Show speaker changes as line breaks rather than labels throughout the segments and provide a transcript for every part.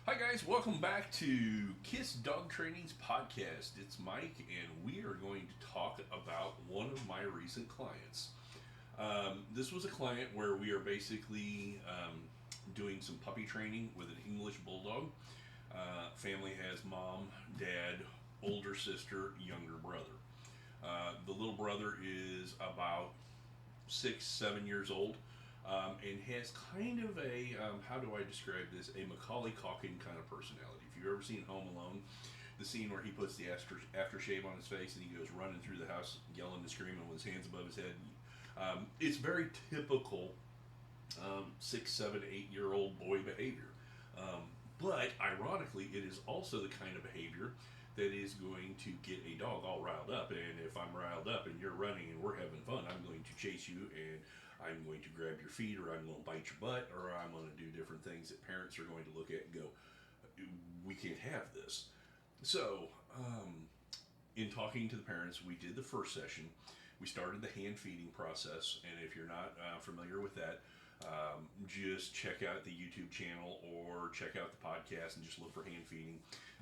Hi guys, welcome back to K.I.S.S Dog Training's podcast. It's Mike, and we are going to talk about one of my recent clients. This was a client where we are basically doing some puppy training with an English bulldog. Family has mom, dad, older sister, younger brother. The little brother is about 6, 7 years old. And has kind of a how do I describe this? A Macaulay Culkin kind of personality. If you've ever seen Home Alone, the scene where he puts the aftershave on his face and he goes running through the house, yelling and screaming with his hands above his head. It's very typical 6, 7, 8-year-old boy behavior. But ironically, it is also the kind of behavior that is going to get a dog all riled up. And if I'm riled up and you're running and we're having fun, I'm going to chase you and I'm going to grab your feet, or I'm going to bite your butt, or I'm going to do different things that parents are going to look at and go, we can't have this. So, in talking to the parents, we did the first session. We started the hand feeding process, and if you're not familiar with that, just check out the YouTube channel or check out the podcast and just look for hand feeding.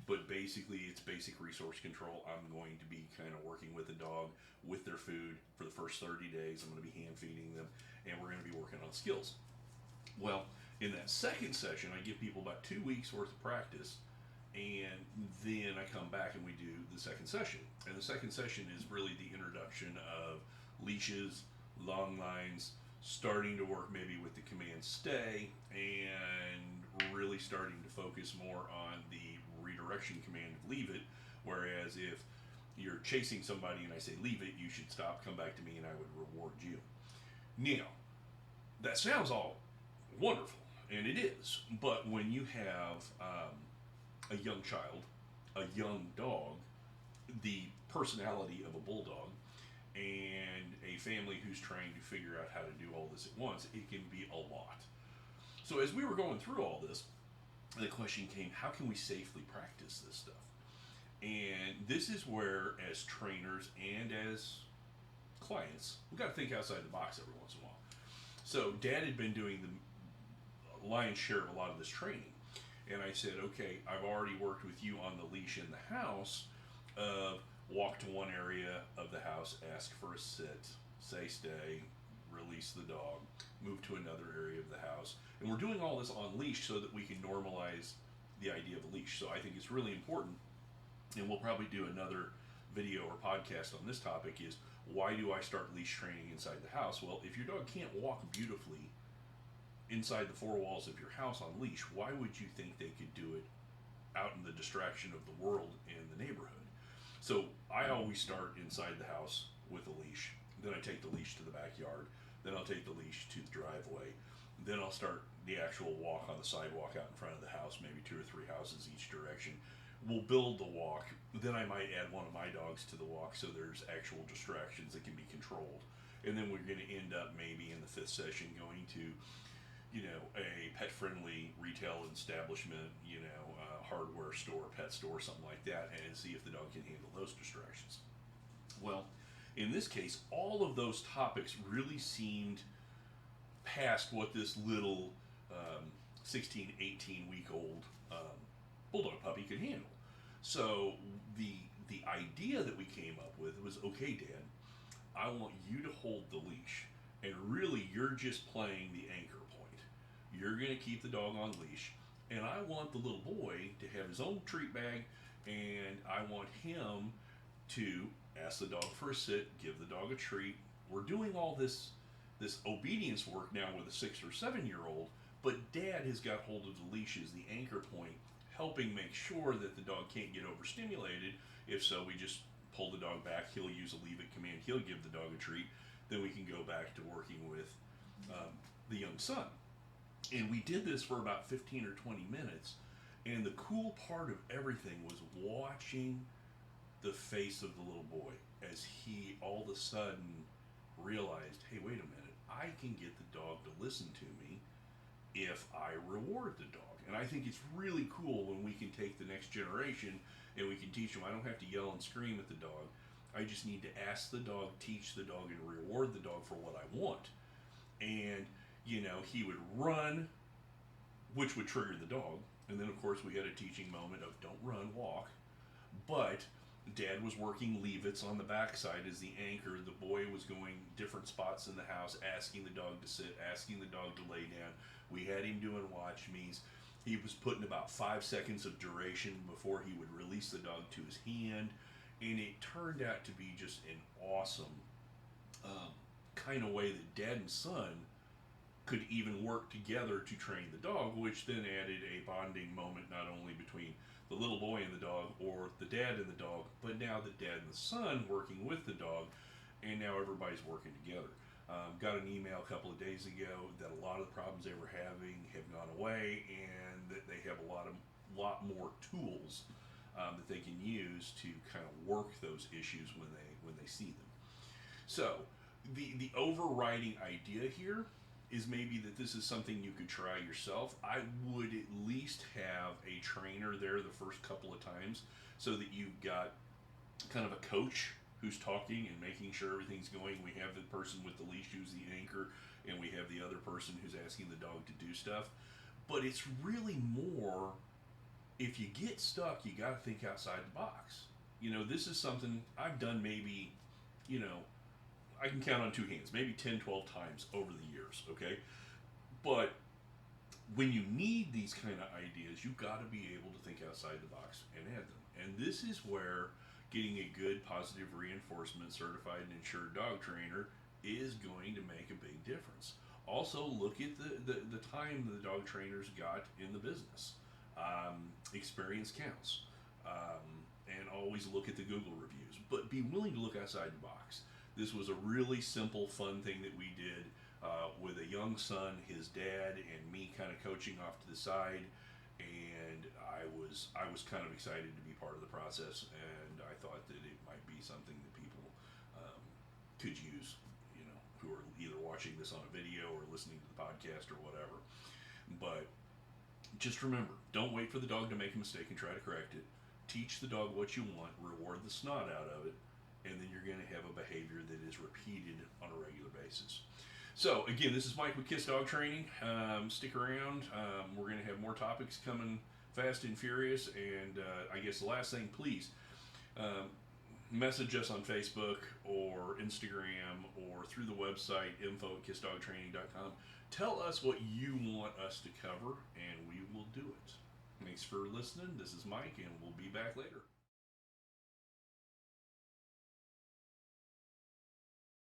But basically, it's basic resource control. I'm going to be kind of working with the dog with their food for the first 30 days. I'm going to be hand feeding them, and we're going to be working on skills. Well, in that second session, I give people about 2 weeks worth of practice, and then I come back and we do the second session. And the second session is really the introduction of leashes, long lines, starting to work maybe with the command stay, and really starting to focus more on the redirection command of leave it. Whereas if you're chasing somebody and I say leave it, you should stop, come back to me, and I would reward you. Now, that sounds all wonderful, and it is, but when you have a young child, a young dog, the personality of a bulldog, and a family who's trying to figure out how to do all this at once, it can be a lot. So as we were going through all this, the question came, how can we safely practice this stuff? And this is where, as trainers and as clients, we've got to think outside the box every once in a while. So Dad had been doing the lion's share of a lot of this training. And I said, okay, I've already worked with you on the leash in the house of walk to one area of the house, ask for a sit, say stay, release the dog, move to another area of the house. And we're doing all this on leash so that we can normalize the idea of a leash. So I think it's really important, and we'll probably do another video or podcast on this topic, is why do I start leash training inside the house? Well, if your dog can't walk beautifully inside the four walls of your house on leash, why would you think they could do it out in the distraction of the world in the neighborhood? So I always start inside the house with a leash. Then I take the leash to the backyard. Then I'll take the leash to the driveway. Then I'll start the actual walk on the sidewalk out in front of the house, maybe 2 or 3 houses each direction. We'll build the walk. Then I might add one of my dogs to the walk so there's actual distractions that can be controlled. And then we're going to end up maybe in the 5th session going to, a pet-friendly retail establishment, hardware store, pet store, something like that, and see if the dog can handle those distractions. Well, in this case, all of those topics really seemed past what this little 16, 18-week-old bulldog puppy could handle. So the idea that we came up with was, okay, Dad, I want you to hold the leash, and really you're just playing the anchor point. You're going to keep the dog on leash, and I want the little boy to have his own treat bag, and I want him to ask the dog for a sit, give the dog a treat. We're doing all this obedience work now with a 6 or 7-year-old, but Dad has got hold of the leash as the anchor point, helping make sure that the dog can't get overstimulated. If so, we just pull the dog back. He'll use a leave it command. He'll give the dog a treat. Then we can go back to working with the young son. And we did this for about 15 or 20 minutes. And the cool part of everything was watching the face of the little boy as he all of a sudden realized, hey, wait a minute, I can get the dog to listen to me if I reward the dog. And I think it's really cool when we can take the next generation and we can teach them. I don't have to yell and scream at the dog. I just need to ask the dog, teach the dog, and reward the dog for what I want. And, he would run, which would trigger the dog. And then, of course, we had a teaching moment of don't run, walk. But Dad was working leave-its on the backside as the anchor. The boy was going different spots in the house, asking the dog to sit, asking the dog to lay down. We had him doing watch me's. He was putting about 5 seconds of duration before he would release the dog to his hand. And it turned out to be just an awesome kind of way that dad and son could even work together to train the dog, which then added a bonding moment not only between the little boy and the dog, or the dad and the dog, but now the dad and the son working with the dog, and now everybody's working together. Got an email a couple of days ago that a lot of the problems they were having have gone away, and that they have a lot more tools that they can use to kind of work those issues when they see them. So the overriding idea here is maybe that this is something you could try yourself. I would at least have a trainer there the first couple of times so that you've got kind of a coach who's talking and making sure everything's going. We have the person with the leash who's the anchor, and we have the other person who's asking the dog to do stuff. But it's really more, if you get stuck, you got to think outside the box. This is something I've done maybe, I can count on two hands, maybe 10, 12 times over the years, okay? But when you need these kind of ideas, you've got to be able to think outside the box and add them. And this is where getting a good positive reinforcement certified and insured dog trainer is going to make a big difference. Also, look at the time the dog trainers got in the business. Experience counts. And always look at the Google reviews. But be willing to look outside the box. This was a really simple, fun thing that we did with a young son, his dad, and me kind of coaching off to the side. And I was kind of excited to be part of the process, and I thought that it might be something that people could use, who are either watching this on a video or listening to the podcast or whatever. But just remember, don't wait for the dog to make a mistake and try to correct it. Teach the dog what you want, reward the snot out of it, and then you're going to have a behavior that is repeated on a regular basis. So, again, this is Mike with K.I.S. Dog Training. Stick around. We're going to have more topics coming fast and furious. And I guess the last thing, please message us on Facebook or Instagram or through the website, info@kissdogtraining.com. Tell us what you want us to cover, and we will do it. Thanks for listening. This is Mike, and we'll be back later.